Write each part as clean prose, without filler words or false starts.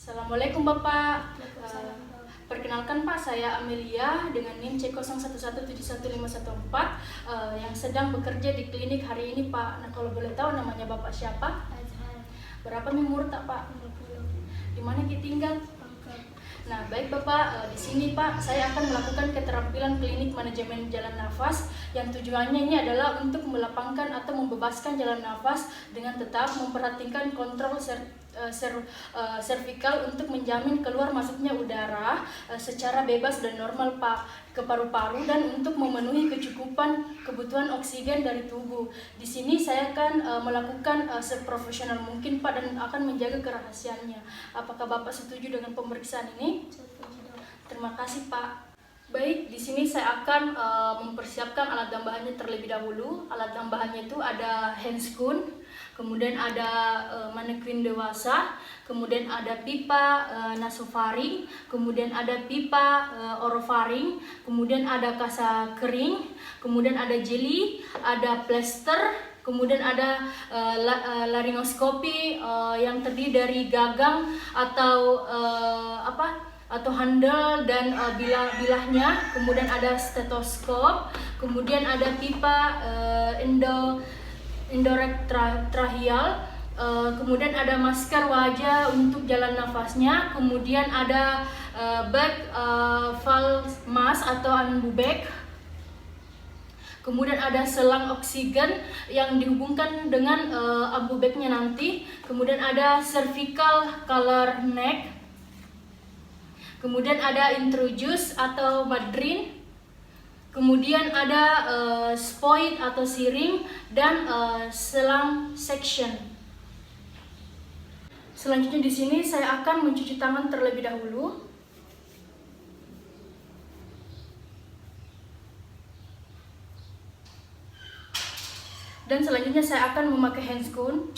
Assalamualaikum Bapak. Perkenalkan Pak, saya Amelia dengan NIM C01171514 yang sedang bekerja di klinik hari ini Pak. Nah, kalau boleh tahu namanya Bapak siapa? Azhar. Berapa umur tak Pak? 50. Di mana kita tinggal? Pangkal. Nah, baik Bapak, di sini Pak, saya akan melakukan keterampilan klinik manajemen jalan nafas yang tujuannya ini adalah untuk melapangkan atau membebaskan jalan nafas dengan tetap memperhatikan kontrol servikal untuk menjamin keluar masuknya udara secara bebas dan normal Pak ke paru-paru dan untuk memenuhi kecukupan kebutuhan oksigen dari tubuh. Di sini saya akan melakukan seprofesional mungkin Pak dan akan menjaga kerahasiaannya. Apakah Bapak setuju dengan pemeriksaan ini? Setuju. Terima kasih Pak. Baik, di sini saya akan mempersiapkan alat tambahannya terlebih dahulu. Alat tambahannya itu ada handscoon, kemudian ada manekin dewasa, kemudian ada pipa nasofaring, kemudian ada pipa orofaring, kemudian ada kasa kering, kemudian ada jeli, ada plester, kemudian ada laringoskopi yang terdiri dari gagang atau handle dan bilahnya, kemudian ada stetoskop, kemudian ada pipa endorektrahial, kemudian ada masker wajah untuk jalan nafasnya, kemudian ada bag valve mask atau ambu bag, kemudian ada selang oksigen yang dihubungkan dengan ambu bagnya nanti, kemudian ada cervical collar neck, kemudian ada introjuice atau madrin, kemudian ada spoit atau siring, dan selang section. Selanjutnya di sini saya akan mencuci tangan terlebih dahulu. Dan selanjutnya saya akan memakai handscoon.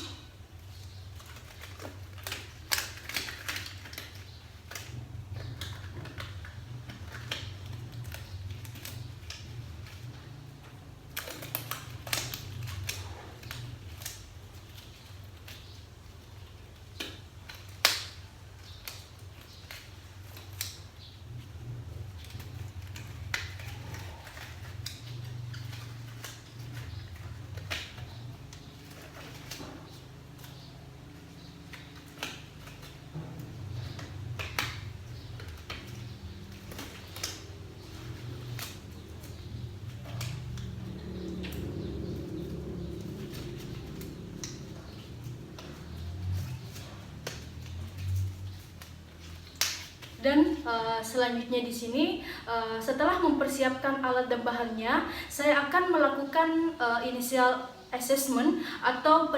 Dan selanjutnya di sini setelah mempersiapkan alat dan bahannya, saya akan melakukan initial assessment atau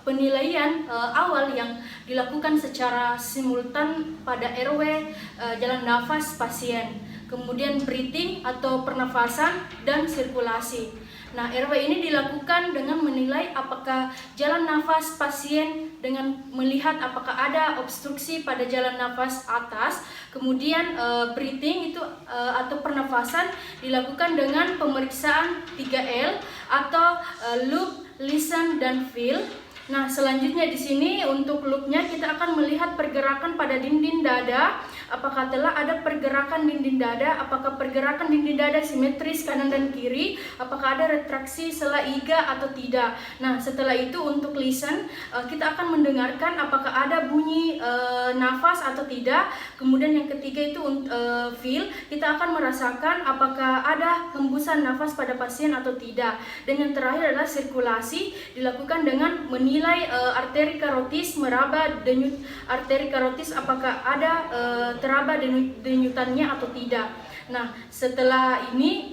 penilaian awal yang dilakukan secara simultan pada airway jalan nafas pasien, kemudian breathing atau pernafasan dan sirkulasi. Nah, airway ini dilakukan dengan menilai apakah jalan nafas pasien dengan melihat apakah ada obstruksi pada jalan nafas atas. Kemudian breathing itu atau pernafasan dilakukan dengan pemeriksaan 3L atau look, listen, dan feel. Nah, selanjutnya di sini untuk looknya kita akan melihat pergerakan pada dinding dada. Apakah telah ada pergerakan dinding dada? Apakah pergerakan dinding dada simetris kanan dan kiri? Apakah ada retraksi sela iga atau tidak? Nah, setelah itu untuk listen kita akan mendengarkan apakah ada bunyi nafas atau tidak. Kemudian yang ketiga itu feel, kita akan merasakan apakah ada hembusan nafas pada pasien atau tidak. Dan yang terakhir adalah sirkulasi, dilakukan dengan menilai arteri karotis meraba denyut arteri karotis apakah ada teraba denyutannya atau tidak. Nah, setelah ini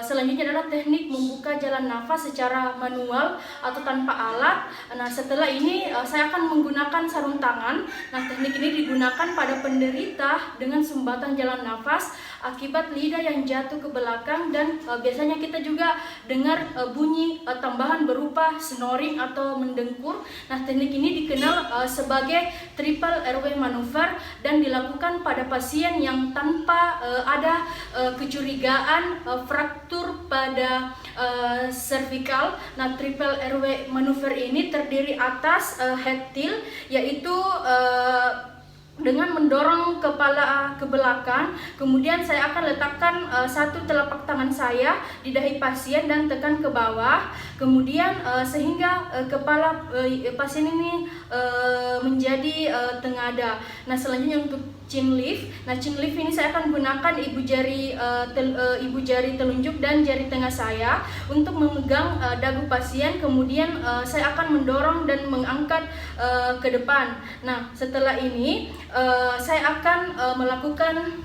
selanjutnya adalah teknik membuka jalan nafas secara manual atau tanpa alat. Nah, setelah ini saya akan menggunakan sarung tangan. Nah, teknik ini digunakan pada penderita dengan sumbatan jalan nafas akibat lidah yang jatuh ke belakang, dan biasanya kita juga dengar bunyi tambahan berupa snoring atau mendengkur. Nah, teknik ini dikenal sebagai triple airway maneuver dan dilakukan pada pasien yang tanpa tanpa ada kecurigaan fraktur pada cervical. Nah, triple airway maneuver ini terdiri atas head tilt, yaitu dengan mendorong kepala ke belakang. Kemudian saya akan letakkan satu telapak tangan saya di dahi pasien dan tekan ke bawah. Kemudian sehingga kepala pasien ini menjadi tengada. Nah, selanjutnya untuk chin lift. Nah, chin lift ini saya akan gunakan ibu jari telunjuk dan jari tengah saya untuk memegang dagu pasien. Kemudian saya akan mendorong dan mengangkat ke depan. Nah, setelah ini saya akan melakukan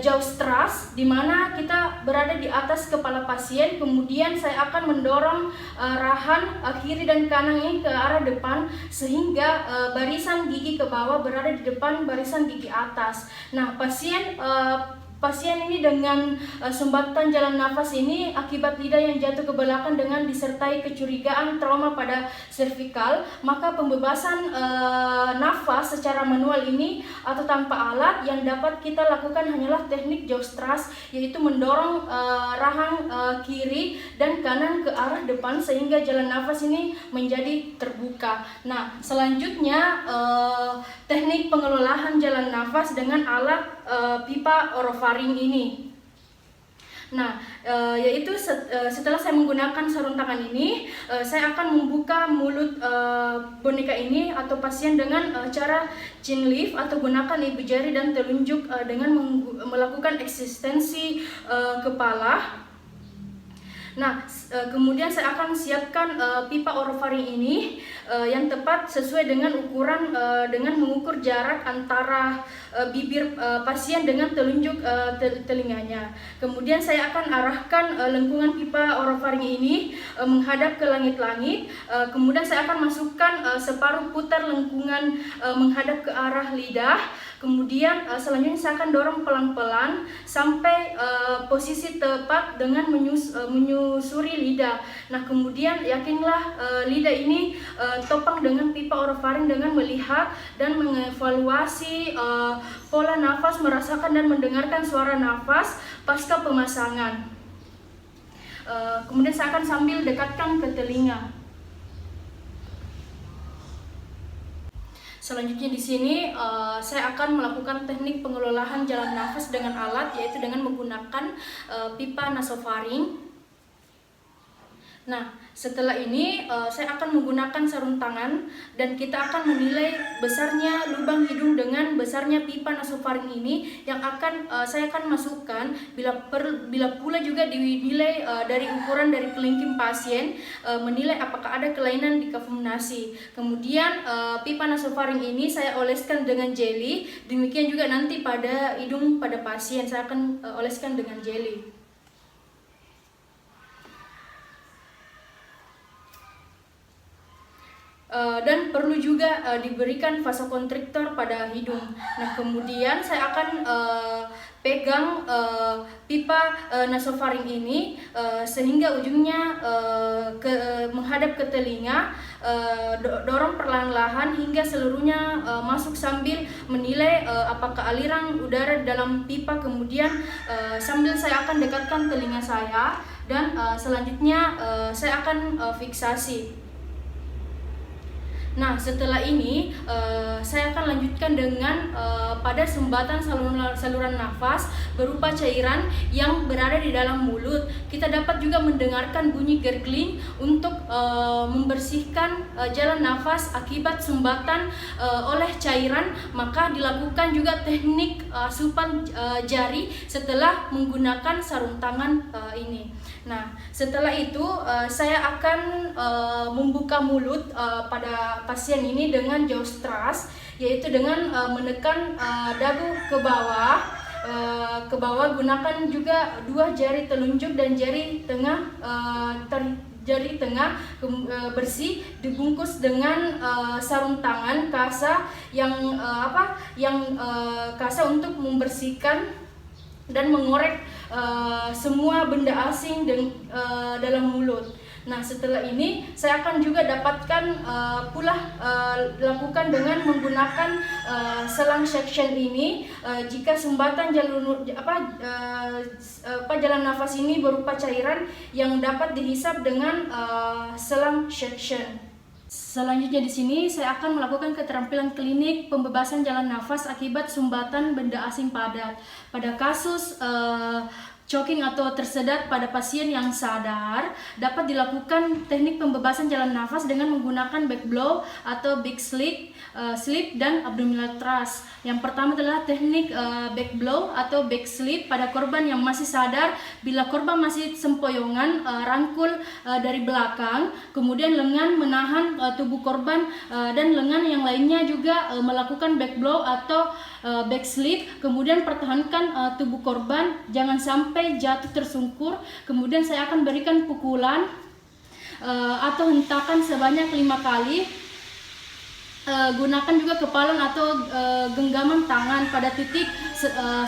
jaw thrust, di mana kita berada di atas kepala pasien. Kemudian saya akan mendorong rahan kiri dan kanan ini ke arah depan sehingga barisan gigi ke bawah berada di depan barisan gigi atas. Nah, pasien ini dengan sumbatan jalan nafas ini akibat lidah yang jatuh ke belakang dengan disertai kecurigaan trauma pada cervical, maka pembebasan nafas secara manual ini atau tanpa alat yang dapat kita lakukan hanyalah teknik jaw thrust, yaitu mendorong rahang kiri dan kanan ke arah depan sehingga jalan nafas ini menjadi terbuka. Nah, selanjutnya teknik pengelolaan jalan nafas dengan alat pipa orofaring ini. Nah, yaitu setelah saya menggunakan sarung tangan ini, saya akan membuka mulut boneka ini atau pasien dengan cara chin lift atau gunakan ibu jari dan telunjuk dengan melakukan eksistensi kepala. Nah, kemudian saya akan siapkan pipa orofaring ini yang tepat sesuai dengan ukuran, dengan mengukur jarak antara bibir pasien dengan telunjuk telinganya. Kemudian saya akan arahkan lengkungan pipa orofaring ini menghadap ke langit-langit. Kemudian saya akan masukkan separuh putar lengkungan menghadap ke arah lidah. Kemudian selanjutnya saya akan dorong pelan-pelan sampai posisi tepat dengan menyusuri lidah. Nah, kemudian yakinlah lidah ini topang dengan pipa orofaring dengan melihat dan mengevaluasi pola nafas, merasakan dan mendengarkan suara nafas pasca pemasangan. Kemudian saya akan sambil dekatkan ke telinga. Selanjutnya di sini saya akan melakukan teknik pengelolaan jalan nafas dengan alat, yaitu dengan menggunakan pipa nasofaring. Nah, setelah ini saya akan menggunakan sarung tangan dan kita akan menilai besarnya lubang hidung dengan besarnya pipa nasofaring ini yang akan saya akan masukkan bila pula juga dinilai dari ukuran dari kelingking pasien, menilai apakah ada kelainan di kafum-nasi. Kemudian pipa nasofaring ini saya oleskan dengan jelly. Demikian juga nanti pada hidung pada pasien saya akan oleskan dengan jelly. Dan perlu juga diberikan vasokonstriktor pada hidung. Nah, kemudian saya akan pegang pipa nasofaring ini sehingga ujungnya menghadap ke telinga, dorong perlahan-lahan hingga seluruhnya masuk sambil menilai apakah aliran udara di dalam pipa. Kemudian sambil saya akan dekatkan telinga saya dan selanjutnya saya akan fiksasi. Nah, setelah ini saya akan lanjutkan dengan pada sumbatan saluran nafas berupa cairan yang berada di dalam mulut. Kita dapat juga mendengarkan bunyi gargling untuk membersihkan jalan nafas akibat sumbatan oleh cairan. Maka dilakukan juga teknik asupan jari setelah menggunakan sarung tangan ini. Nah, setelah itu saya akan membuka mulut pada pasien ini dengan jaw thrust, yaitu dengan menekan dagu ke bawah. Gunakan juga dua jari telunjuk dan jari tengah bersih dibungkus dengan sarung tangan kasa yang kasa untuk membersihkan dan mengorek semua benda asing dalam mulut. Nah, setelah ini saya akan juga dapatkan lakukan dengan menggunakan selang suction ini jika sumbatan jalan nafas ini berupa cairan yang dapat dihisap dengan selang suction. Selanjutnya di sini saya akan melakukan keterampilan klinik pembebasan jalan nafas akibat sumbatan benda asing padat. Pada kasus choking atau tersedat pada pasien yang sadar, dapat dilakukan teknik pembebasan jalan nafas dengan menggunakan back blow atau big sleep dan abdominal thrust. Yang pertama adalah teknik back blow atau back sleep pada korban yang masih sadar. Bila korban masih sempoyongan, rangkul dari belakang, kemudian lengan menahan tubuh korban dan lengan yang lainnya juga melakukan back blow atau back sleep, kemudian pertahankan tubuh korban jangan sampai jatuh tersungkur. Kemudian saya akan berikan pukulan atau hentakan sebanyak 5 kali. Gunakan juga kepalan atau genggaman tangan pada titik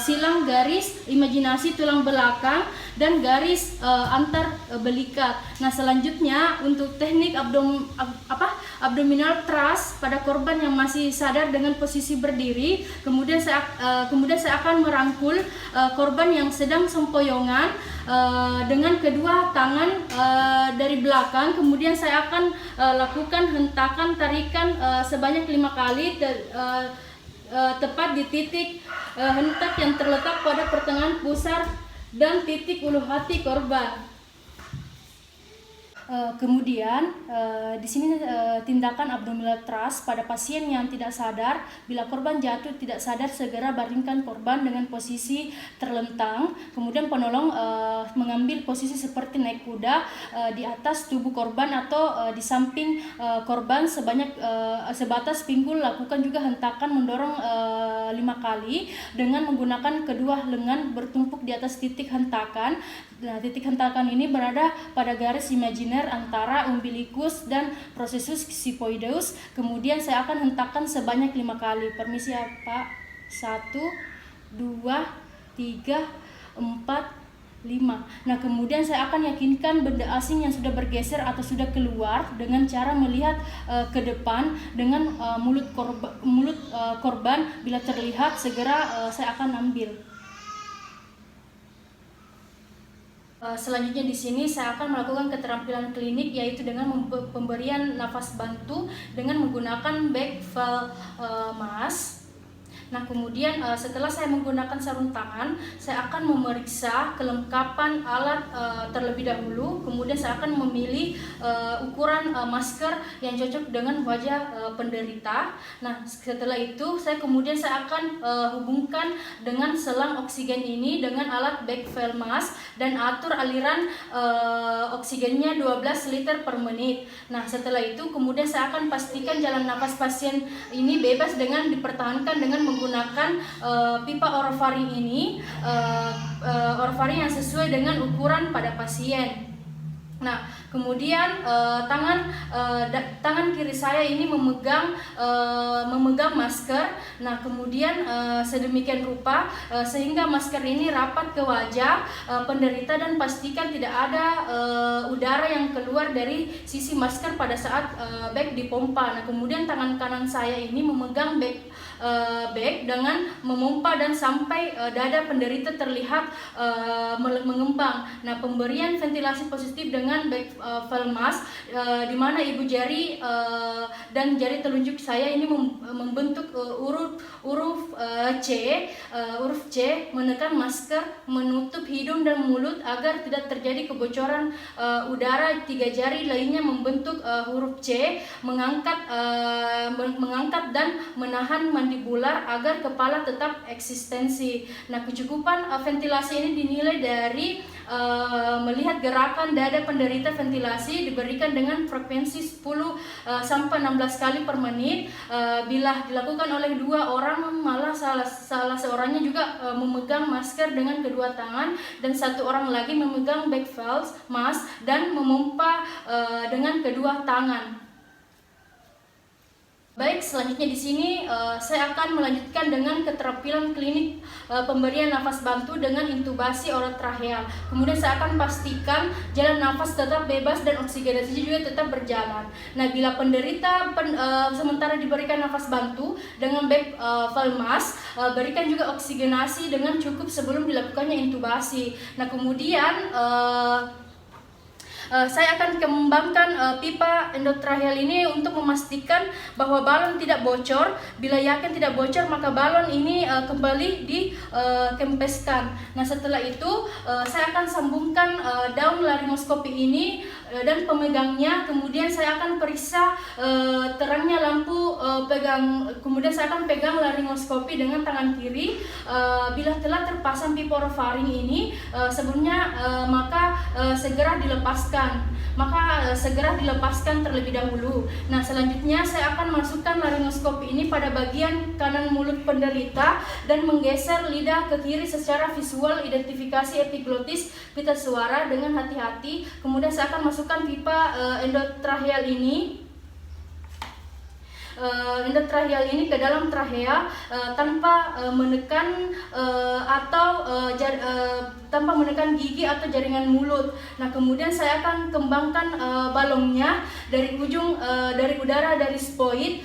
silang garis imajinasi tulang belakang dan garis antar belikat. Nah, selanjutnya untuk teknik abdominal thrust pada korban yang masih sadar dengan posisi berdiri. Kemudian saya akan merangkul korban yang sedang sempoyongan dengan kedua tangan dari belakang. Kemudian saya akan lakukan hentakan tarikan sebanyak 5 kali tepat di titik hentak yang terletak pada pertengahan pusar dan titik ulu hati korban. Kemudian di sini tindakan abdominal thrust pada pasien yang tidak sadar. Bila korban jatuh tidak sadar, segera baringkan korban dengan posisi terlentang. Kemudian penolong mengambil posisi seperti naik kuda di atas tubuh korban atau di samping korban sebatas pinggul. Lakukan juga hentakan mendorong 5 kali dengan menggunakan kedua lengan bertumpuk di atas titik hentakan. Nah, titik hentakan ini berada pada garis imajiner antara umbilikus dan processus xiphoideus. Kemudian saya akan hentakan sebanyak 5 kali. Permisi ya Pak. 1, 2, 3, 4, 5. Nah, kemudian saya akan yakinkan benda asing yang sudah bergeser atau sudah keluar dengan cara melihat ke depan dengan mulut korban. Bila terlihat, segera saya akan ambil. Selanjutnya di sini saya akan melakukan keterampilan klinik, yaitu dengan pemberian nafas bantu dengan menggunakan back valve mask. Nah, kemudian setelah saya menggunakan sarung tangan, saya akan memeriksa kelengkapan alat terlebih dahulu. Kemudian saya akan memilih ukuran masker yang cocok dengan wajah penderita. Nah, setelah itu saya akan hubungkan dengan selang oksigen ini dengan alat back valve mask dan atur aliran oksigennya 12 liter per menit. Nah, setelah itu kemudian saya akan pastikan jalan nafas pasien ini bebas dengan dipertahankan dengan menggunakan pipa orofaring ini, orofaring yang sesuai dengan ukuran pada pasien. Nah, kemudian tangan kiri saya ini memegang masker. Nah, kemudian sedemikian rupa sehingga masker ini rapat ke wajah penderita dan pastikan tidak ada udara yang keluar dari sisi masker pada saat bag dipompa. Nah, kemudian tangan kanan saya ini memegang bag dengan memompa dan sampai dada penderita terlihat mengembang. Nah, pemberian ventilasi positif dengan back valve mask di mana ibu jari dan jari telunjuk saya ini membentuk huruf C menekan masker, menutup hidung dan mulut agar tidak terjadi kebocoran udara. 3 jari lainnya membentuk huruf C, mengangkat dan menahan mandibular agar kepala tetap eksistensi. Nah, kecukupan ventilasi ini dinilai dari melihat gerakan dada penderita. Ventilasi diberikan dengan frekuensi 10 sampai 16 kali per menit. Bila dilakukan oleh 2 orang, malah salah seorangnya juga memegang masker dengan kedua tangan dan 1 orang lagi memegang back valve mask dan memompa dengan kedua tangan. Baik, selanjutnya di sini saya akan melanjutkan dengan keterampilan klinik pemberian nafas bantu dengan intubasi orotracheal. Kemudian saya akan pastikan jalan nafas tetap bebas dan oksigenasi juga tetap berjalan. Nah, bila penderita sementara diberikan nafas bantu dengan back valve mask, berikan juga oksigenasi dengan cukup sebelum dilakukannya intubasi. Nah, kemudian saya akan kembangkan pipa endotracheal ini untuk memastikan bahwa balon tidak bocor. Bila yakin tidak bocor, maka balon ini kembali dikempeskan. Nah, setelah itu saya akan sambungkan daun laringoskopi ini dan pemegangnya. Kemudian saya akan periksa terangnya lampu pegang. Kemudian saya akan pegang laringoskopi dengan tangan kiri. Bila telah terpasang pipa orofaring ini sebelumnya, maka segera dilepaskan. Segera dilepaskan terlebih dahulu. Nah, selanjutnya saya akan masukkan laringoskopi ini pada bagian kanan mulut penderita dan menggeser lidah ke kiri secara visual identifikasi epiglotis pita suara dengan hati-hati. Kemudian saya akan masukkan pipa endotracheal ini ke dalam trachea tanpa menekan tanpa menekan gigi atau jaringan mulut. Nah, kemudian saya akan kembangkan balongnya dari udara dari spoid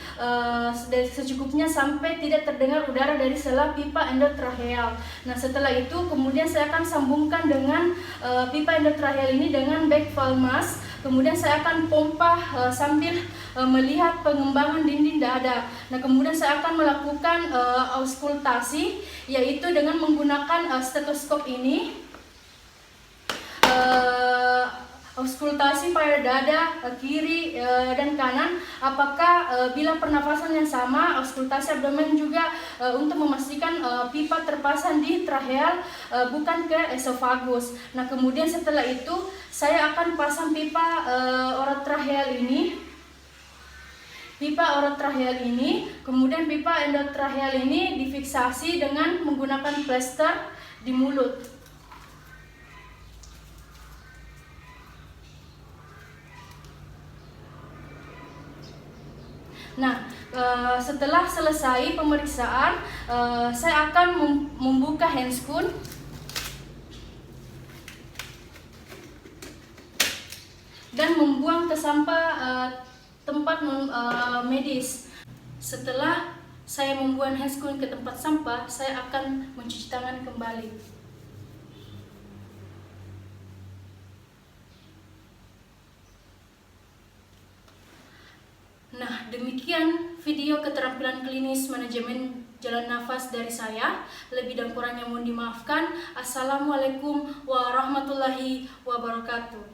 dari secukupnya sampai tidak terdengar udara dari sela pipa endotracheal. Nah, setelah itu kemudian saya akan sambungkan dengan pipa endotracheal ini dengan back valve mask. Kemudian saya akan pompa sambil melihat pengembangan dinding dada. Nah, kemudian saya akan melakukan auskultasi, yaitu dengan menggunakan stetoskop ini. Auskultasi pada dada kiri dan kanan, apakah bila pernafasan yang sama. Auskultasi abdomen juga untuk memastikan pipa terpasang di tracheal bukan ke esofagus. Nah, kemudian setelah itu saya akan pasang pipa orotracheal ini. Kemudian pipa endotracheal ini difiksasi dengan menggunakan plester di mulut. Nah, setelah selesai pemeriksaan, saya akan membuka handscoon dan membuang ke sampah tempat medis. Setelah saya membuang handscoon ke tempat sampah, saya akan mencuci tangan kembali. Nah, demikian video keterampilan klinis manajemen jalan nafas dari saya. Lebih dan kurangnya mohon dimaafkan. Assalamualaikum warahmatullahi wabarakatuh.